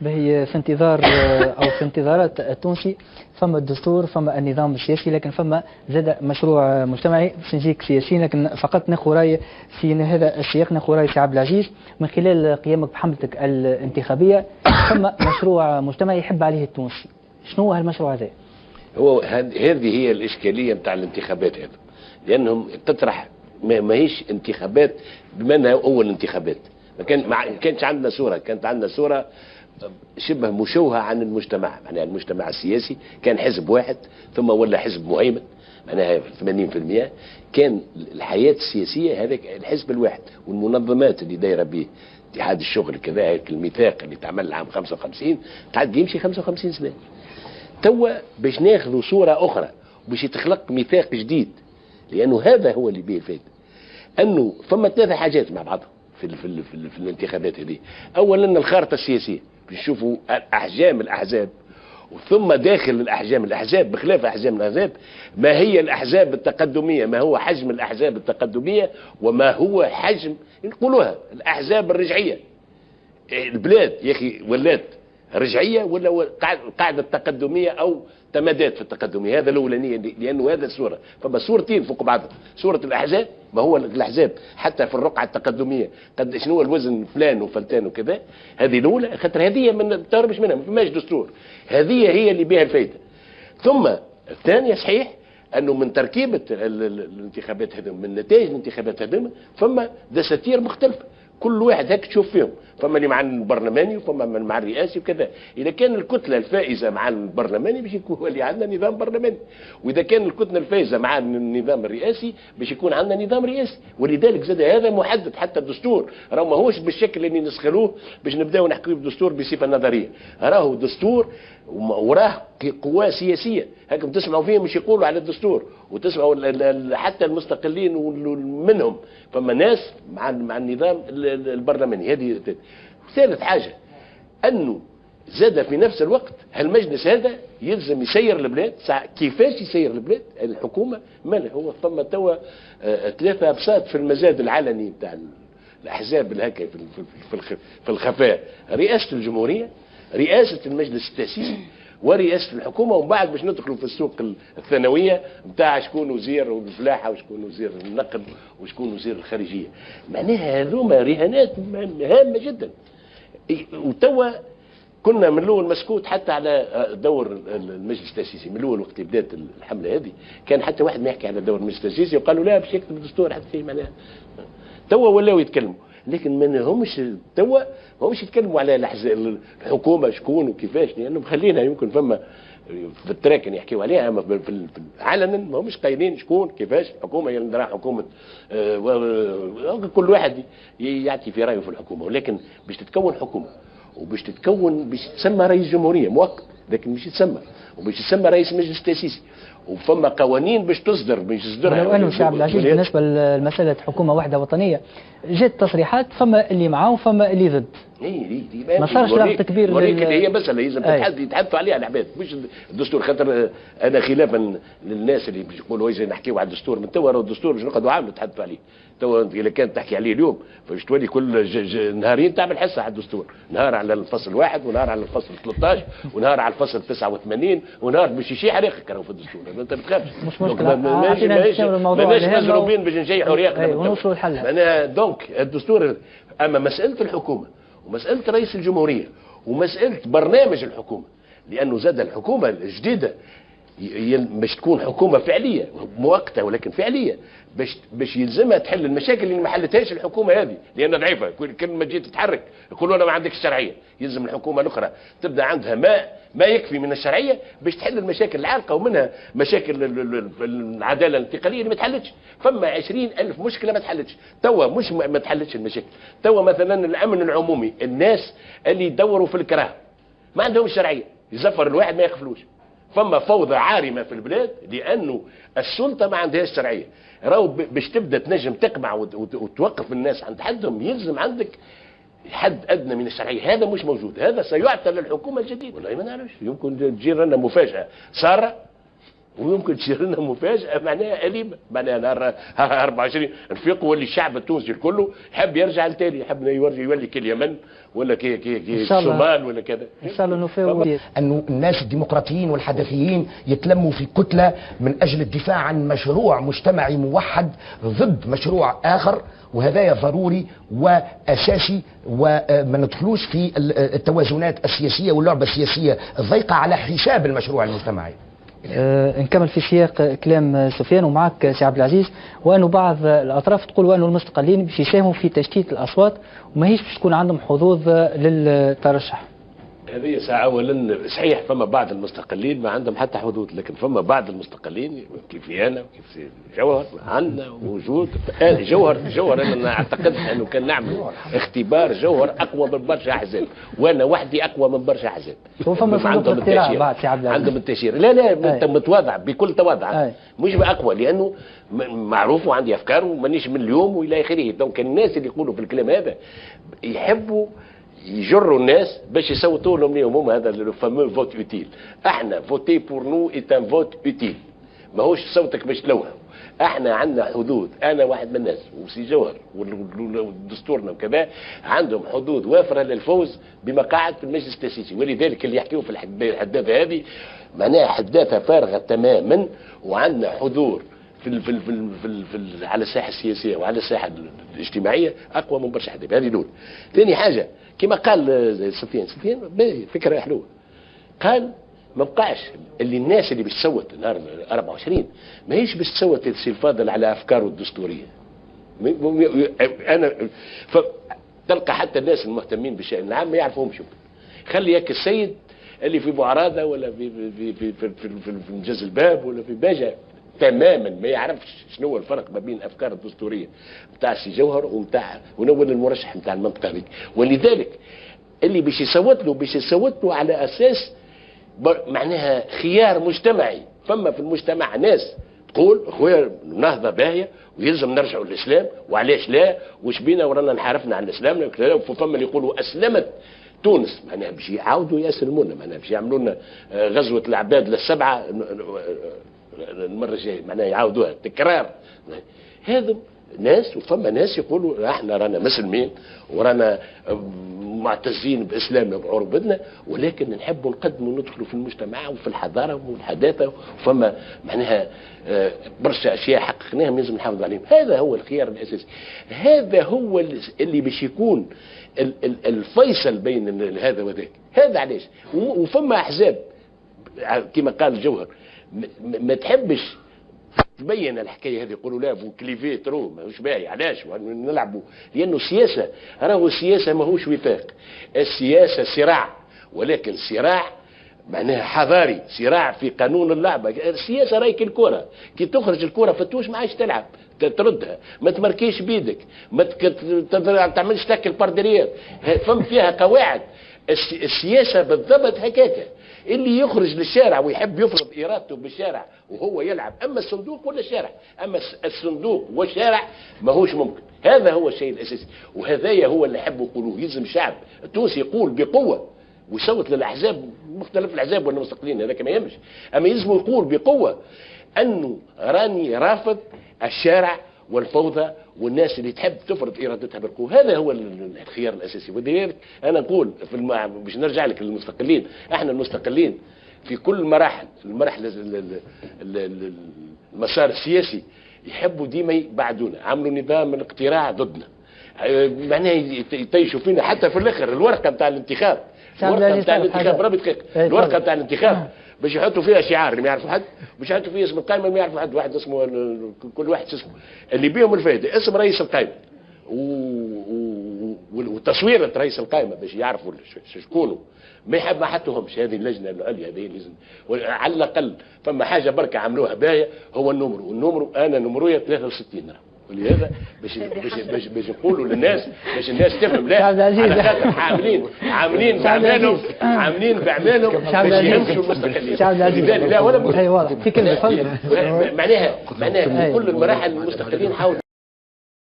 باهي في انتظار او في انتظارات التونسي فما الدستور، فما النظام السياسي، لكن فما زاد مشروع مجتمعي باش نجيك سياسيين، لكن فقط ناخذ راي في هذا السياق، ناخذ راي سي عبد العزيز من خلال قيامك بحملتك الانتخابيه. فما مشروع مجتمعي يحب عليه التونسي، شنو هو هالمشروع هذا؟ هو هذه هي الاشكاليه نتاع الانتخابات هذا، لانهم تطرح ما هيش انتخابات بما انها اول انتخابات. ما كانش عندنا صوره، كانت عندنا صوره شبه مشوهه عن المجتمع، معناها المجتمع السياسي كان حزب واحد ثم ولا حزب مهيمن، معناها 80% كان الحياه السياسيه هذاك الحزب الواحد، والمنظمات اللي دايره به اتحاد الشغل كذلك، الميثاق اللي تعمل عام 55 تعد يمشي 55 سنه. توا باش ناخذوا صوره اخرى باش يتخلق ميثاق جديد، لانه هذا هو اللي به الفائده. انه فما ثلاثه حاجات مع بعضهم في الانتخابات هذه. اولا الخارطه السياسيه باش نشوفوا احجام الاحزاب، وثم داخل الاحزاب بخلاف احجام الاحزاب ما هي الاحزاب التقدميه، ما هو حجم الاحزاب التقدميه وما هو حجم نقولوها الاحزاب الرجعيه. البلاد يا اخي ولات رجعيه ولا قاعده تقدميه او تمادات في التقدميه، هذا الاولانيه، لانه هذا الصوره. فما صورتين فوق بعضها، صوره الاحزاب ما هو الاحزاب حتى في الرقعه التقدميه قد شنو الوزن فلان وفلتان وكذا، هذه الاولى، خاطر هذه ما نتهربش منها، ما فماش دستور، هذه هي اللي بها الفائده. ثم الثانيه صحيح انه من تركيبه الانتخابات هذه، من نتائج الانتخابات هذه، فما دساتير مختلفه كل واحد هيك تشوف فيهم، فما اللي مع البرلماني وفما من مع الرئاسي وكذا. اذا كان الكتله الفائزه مع البرلماني باش يكون اللي عندنا نظام برلماني، واذا كان الكتله الفائزه مع النظام الرئاسي باش يكون عندنا نظام رئاسي. ولذلك زاد هذا محدد، حتى الدستور راهو ماهوش بالشكل اللي نسخلوه باش نبداو نحكيو بالدستور بصفه نظريه، راهو دستور وراه قوى سياسيه. هاكم تسمعوا فيهم مش يقولوا على الدستور، وتسمعوا حتى المستقلين منهم فما ناس مع النظام البرلماني. هذه ثالث حاجه، انه زاد في نفس الوقت هالمجلس هذا يلزم يسير البلاد. كيفاش يسير البلاد؟ الحكومه مالها هو ثم توا ثلاثه ابساط في المزاد العلني بتاع الاحزاب الهكا في الخفاء: رئاسه الجمهوريه، رئاسه المجلس التاسيسي، ورئاسه الحكومه. ومن بعد باش ندخلوا في السوق الثانويه نتاع شكون وزير الفلاحه وشكون وزير النقل وشكون وزير الخارجيه. معناها هذوما رهانات هامه جدا. وتوا كنا من الاول مسكوت حتى على دور المجلس التاسيسي. من الاول وقت بدات الحمله هذه كان حتى واحد ما يحكي على دور المجلس التاسيسي وقالوا لا باش يكتب الدستور حتى فيه. معناها توا ولاو يتكلموا، لكن ما همش توا ما همش يتكلموا على الحكومه شكون وكيفاش، لانه خلينا يمكن فما في التراكن يحكيوا عليها، اما علنا ما همش قايلين شكون كيفاش. الحكومه اللي راح حكومه كل واحد يعطي في رايه في الحكومه، ولكن باش تتكون حكومه وباش تتكون باش تسمى رئيس جمهوريه مؤقت، لكن باش يتسمى وباش تسمى رئيس مجلس تاسيسي، وفما قوانين باش تصدر باش يصدرها. ولو انه الشعب العزيز بالنسبه لمساله حكومه واحده وطنيه جات تصريحات، فما اللي معاه وفما اللي ضد. ما صارش ضغط كبير. ولكن هي مساله لازم يتحدثوا عليها العباد، مش الدستور. خاطر انا خلافا للناس اللي يقولوا اذا نحكيوا على الدستور من توا، الدستور باش نقعدوا عام نتحدثوا عليه. توا اذا كانت تحكي عليه اليوم فاش تولي كل نهارين تعمل حصه على الدستور، نهار على الفصل 1 ونهار على الفصل 13 ونهار على الفصل 89 ونهار باش يشيح ريقك راهو في الدستور. انت ما تخافش، مش مشكله. ماناش مزروبين باش نشيحوا ريقنا ونوصلوا الحل. معناها دونك الدستور. اما مساله الحكومه ومساله رئيس الجمهوريه ومساله برنامج الحكومه، لانه زاد الحكومه الجديده باش تكون حكومه فعليه مؤقته ولكن فعليه، باش يلزمها تحل المشاكل اللي ما حلتهاش الحكومه هذه، لانها ضعيفه. كل ما تجي تتحرك يقولوا انا ما عندك الشرعيه، يلزم الحكومه الاخرى تبدا عندها ما يكفي من الشرعيه باش تحل المشاكل العالقه، ومنها مشاكل العداله الانتقاليه اللي ما تحلتش. فما 20,000 مشكله ما تحلتش توا، مش ما تحلتش المشاكل توا. مثلا الامن العمومي، الناس اللي يدوروا في الكراهه ما عندهم الشرعيه، يزفر الواحد ما يخفلوش. فما فوضى عارمه في البلاد لانه السلطه ما عندهاش شرعيه. راهو باش تبدا تنجم تقمع وتوقف الناس عند حدهم يلزم عندك حد ادنى من الشرعيه. هذا مش موجود، هذا سيعطى للحكومه الجديده. والله ما نعرفش، يمكن تجي لنا مفاجاه ساره ويمكن تصير لنا مفاجاه معناها اليمه، معناها نهار 24 نفيقوا واللي الشعب التونسي كله يحب يرجع لتالي، يحب يولي كاليمن ولا كي الصومال ولا كذا. ان شاء الله نفاوض انه الناس الديمقراطيين والحدثيين يتلموا في كتله من اجل الدفاع عن مشروع مجتمعي موحد ضد مشروع اخر، وهذا ضروري واساسي، وما ندخلوش في التوازنات السياسيه واللعبه السياسيه الضيقه على حساب المشروع المجتمعي. نكمل في سياق كلام سفيان ومعك سي عبد العزيز، وانه بعض الاطراف تقول انه المستقلين باش يساهموا في تشتيت الاصوات وماهيش باش تكون عندهم حظوظ للترشح. هذه ساعة أولا صحيح فما بعض المستقلين ما عندهم حتى حدود، لكن فما بعض المستقلين كيف أنا وكيف جوهر عندنا وجود. جوهر أنا أعتقد أنه كان نعمل اختبار جوهر أقوى من برشا أحزاب، وأنا وحدي أقوى من برشا أحزاب. وفما عندهم التأشير بعد سي عبد العزيز، عندهم التأشير. لا متواضع بكل تواضع، مش بأقوى لأنه معروف وعندي أفكار ومانيش من اليوم وإلى آخره. دونك الناس اللي يقولوا في الكلام هذا يحبوا يجروا الناس باش يصوتوا لهم اليوم، هم هذا لو فامو فوت اوتيل. احنا فوتي بور نو ايت ان فوت اوتيل، ماهوش صوتك باش تلوها. احنا عندنا حدود، انا واحد من الناس وسي جوهر ودستورنا وكذا عندهم حدود وافره للفوز بمقاعد في المجلس التاسيسي، ولذلك اللي يحكيوا في الحداثه هذه معناها حداثه فارغه تماما. وعندنا حضور في على الساحه السياسيه وعلى الساحه الاجتماعيه اقوى من برشا حداث. هذه الاولى. ثاني حاجه كما قال سفيان فكره حلوه، قال ما بقاش اللي الناس اللي باش تصوت نهار 24 ماهيش باش تصوت السي الفاضل على افكاره الدستوريه. انا تلقى حتى الناس المهتمين بالشأن العام ما يعرفوهمش. خلي ياك السيد اللي في بوعراده ولا في مجاز الباب ولا في باجه تماما ما يعرفش شنو هو الفرق ما بين الافكار الدستوريه نتاع سي جوهر ونتاع ونول المرشح نتاع المنطقه هذيك. ولذلك اللي باش يصوت له على اساس معناها خيار مجتمعي. فما في المجتمع ناس تقول اخويا نهضه باهيه ويلزم نرجعوا للاسلام، وعلاش لا، وش بينا ورانا انحرفنا عن الاسلام. وفما اللي يقولوا اسلمت تونس، معناها باش يعاودوا يسلمونا، معناها باش يعملوا لنا غزوه العباد للسبعه المره الجايه، معناها يعاودوها تكرار. هذا ناس، وفما ناس يقولوا احنا رانا مسلمين ورانا معتزين باسلامنا بعربتنا، ولكن نحبوا نقدموا وندخلوا في المجتمع وفي الحضاره والحداثه، وفما معناها برشا اشياء حققناها لازم نحافظ عليهم. هذا هو الخيار الاساسي، هذا هو اللي باش يكون الفيصل بين هذا وذاك. هذا علاش وفما احزاب كما قال الجوهر ما تحبش تبين الحكايه هذه، يقولوا لا بوكليفي ترو ماهوش باهي. علاش نلعبوا؟ لانه السياسه راهو السياسه ماهوش وفاق، السياسه صراع، ولكن صراع معناها حضاري، صراع في قانون اللعبه. السياسه راهي كالكره، كي تخرج الكره فتوش ما عادش تلعب، تردها، ما تمركيش بيدك، ما تعملش تاكل باردرير، فم فيها قواعد. السياسه بالضبط هكاكا، اللي يخرج للشارع ويحب يفرض ارادته بالشارع وهو يلعب، اما الصندوق ولا الشارع، اما الصندوق والشارع ماهوش ممكن. هذا هو الشيء الاساسي، وهذايا هو اللي يحبوا يقولوه. يلزم الشعب التونسي يقول بقوه ويصوت للاحزاب، مختلف الاحزاب ولا المستقلين، هذاك ما يهمش، اما يلزم يقول بقوه انه راني رافض الشارع والفوضى والناس اللي تحب تفرض ارادتها بالقوه. هذا هو الخيار الاساسي. ولذلك انا نقول باش نرجع لك للمستقلين، احنا المستقلين في كل المراحل المسار السياسي يحبوا ديما يبعدونا، عملوا نظام الاقتراع ضدنا، معناها يطيشوا فينا حتى في الاخر. الورقه نتاع الانتخاب، الورقه نتاع الانتخاب باش يحطوا فيها شعار اللي ما يعرفوا حد، باش يحطوا فيها اسم القائمه ما يعرفوا حد، واحد اسمه كل واحد اسمه اللي بيهم الفائده، اسم رئيس القائمه وتصويره رئيس القائمه باش يعرفوا شكونه. ما حطوهمش. هذه اللجنه العليا هذه لازم على الاقل فما حاجه بركه عملوها باهيه، هو النمرو انا نمرويا 63 راه. ولهذا باش نقولوا للناس، باش الناس تفهم، لا على خاطر عاملين باعمالهم باش يمشوا المستقلين. لا ولا في كلمه معناها في كل المراحل المستقلين حاولوا